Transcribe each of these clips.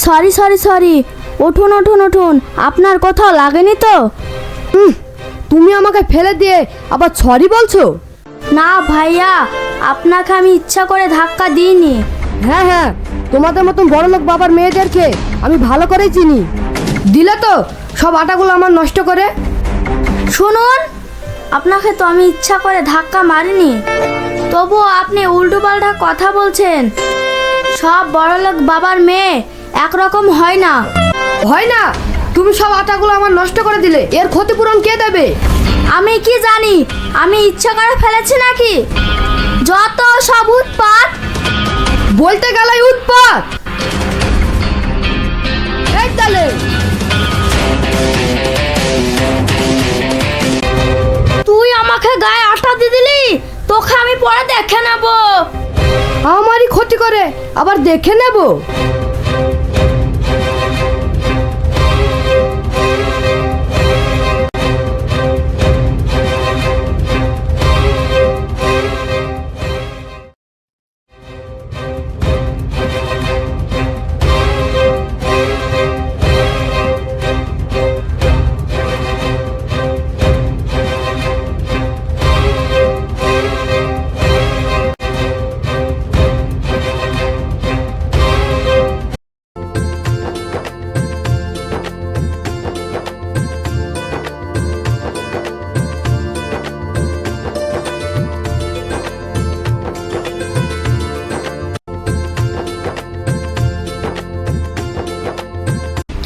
Sorry sorry sorry, উঠুন উঠুন উঠুন, আপনার কোথাও লাগেনি তো? তুমি আমাকে ফেলে দিয়ে আবার সরি বলছো? না ভাইয়া, আপনাকে আমি ইচ্ছা করে ধাক্কা দিইনি। হ্যাঁ হ্যাঁ, তোমাদের মতন বড়লোক বাবার মেয়েদেরকে আমি ভালো করেই চিনি। দিলে তো সব আটাগুলো আমার নষ্ট করে। শুনুন, আপনাকে তো আমি ইচ্ছা করে ধাক্কা মারিনি, তবুও আপনি উল্টোপাল্টা কথা বলছেন। সব বড়লোক বাবার মেয়ে একরকম হয় না। হয় না? তুমি সব আটাগুলো আমার নষ্ট করে দিলে, এর ক্ষতিপূরণ কে দেবে? আমি কি জানি, আমি ইচ্ছা করে ফেলেছি নাকি? যত সব উৎপাত। বলতে গেলে উৎপাত। এই তালে তুই আমাকে গায়ে আটা দিয়ে দিলি, তোকে আমি পরে দেখে নেব। আমারই ক্ষতি করে আবার দেখে নেব?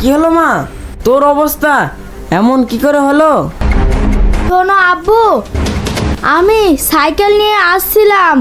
কি হলো মা, তোর অবস্থা এমন কি করে হলো? শোনো আব্বু, আমি সাইকেল নিয়ে আসছিলাম,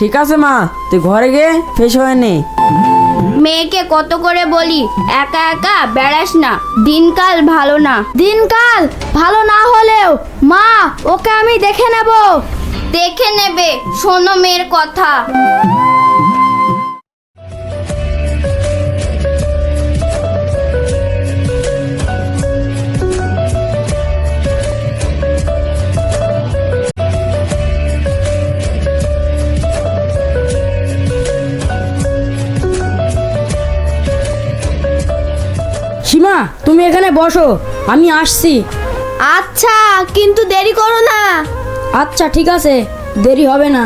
ঠিক আছে মা, তুই ঘরে গিয়ে ফ্রেশ হয়ে নে। মেয়েকে কত করে বলি একা একা বেড়াস না, দিনকাল ভালো না। দিনকাল ভালো না হলেও মা, ওকে আমি দেখে নেব। দেখে নেবে, শোনো মেয়ের কথা। সীমা, তুমি এখানে বসো, আমি আসছি। আচ্ছা, কিন্তু দেরি করো না। আচ্ছা ঠিক আছে, দেরি হবে না।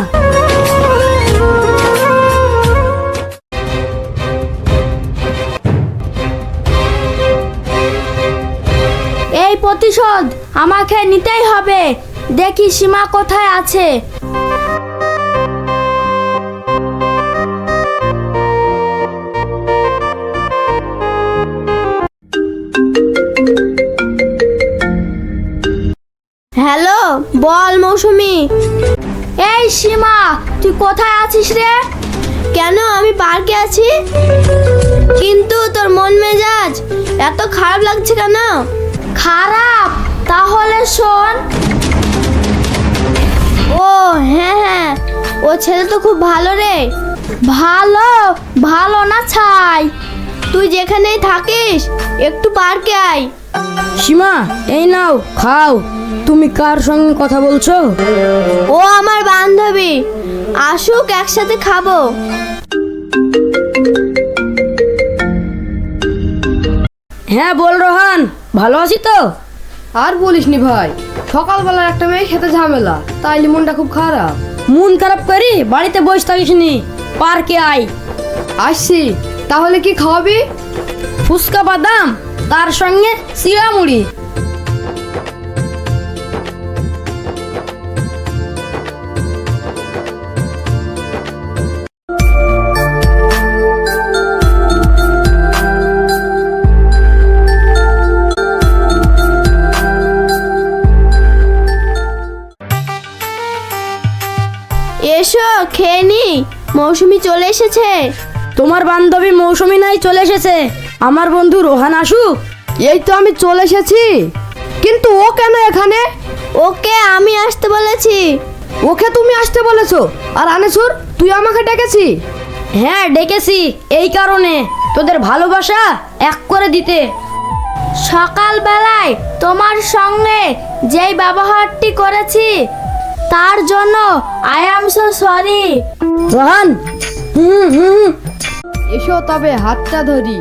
এই প্রতিশোধ আমাকে নিতেই হবে। দেখি সীমা কোথায় আছে। হ্যালো, বল মৌসুমি। এই সীমা, তুই কোথায় আছিস রে? কেন, আমি পার্কে আছি। কিন্তু তোর মন মেজাজ এত খারাপ লাগছে কেন? খারাপ? তাহলে শোন। ও হ্যাঁ হ্যাঁ, ও ছেলে তো খুব ভালো রে। ভালো? ভালো না ছাই। তুই যেখানেই থাকিস একটু পার্কে আয়। সীমা, এই নাও খাও। তুমি কার সঙ্গে কথা বলছো? ও আমার বান্ধবী, আসুক একসাথে খাবো। হ্যাঁ বল রোহান, ভালো আছি তো? আর বলিসনি ভাই, সকালবেলার একটা মেয়ে খেতে ঝামেলা, তাই মনটা খুব খারাপ। মন খারাপ করি বাড়িতে বসে থাকিসনি, পার্কে আয়। আসছি। তাহলে কি খাওয়াবি? ফুচকা বাদাম, তার সঙ্গে চিড়া মুড়ি। এসো খেয়ে নি, মৌসুমি চলে এসেছে। তোমার বান্ধবী মৌসুমী নাই চলে এসেছে, আমার বন্ধু রোহান আসুক। এই তো আমি চলে এসেছি, কিন্তু ও কেন এখানে? ওকে আমি আসতে বলেছি। ওকে তুমি আসতে বলেছো, আর আনেসুর তুই আমাকে ডেকেছি? হ্যাঁ ডেকেছি, এই কারণে তোদের ভালোবাসা এক করে দিতে। সকালবেলায় তোমার সঙ্গে যেই ব্যবহারটি করেছি তার জন্য I am so sorry. Rohan এসো তবে হাতটা ধরি।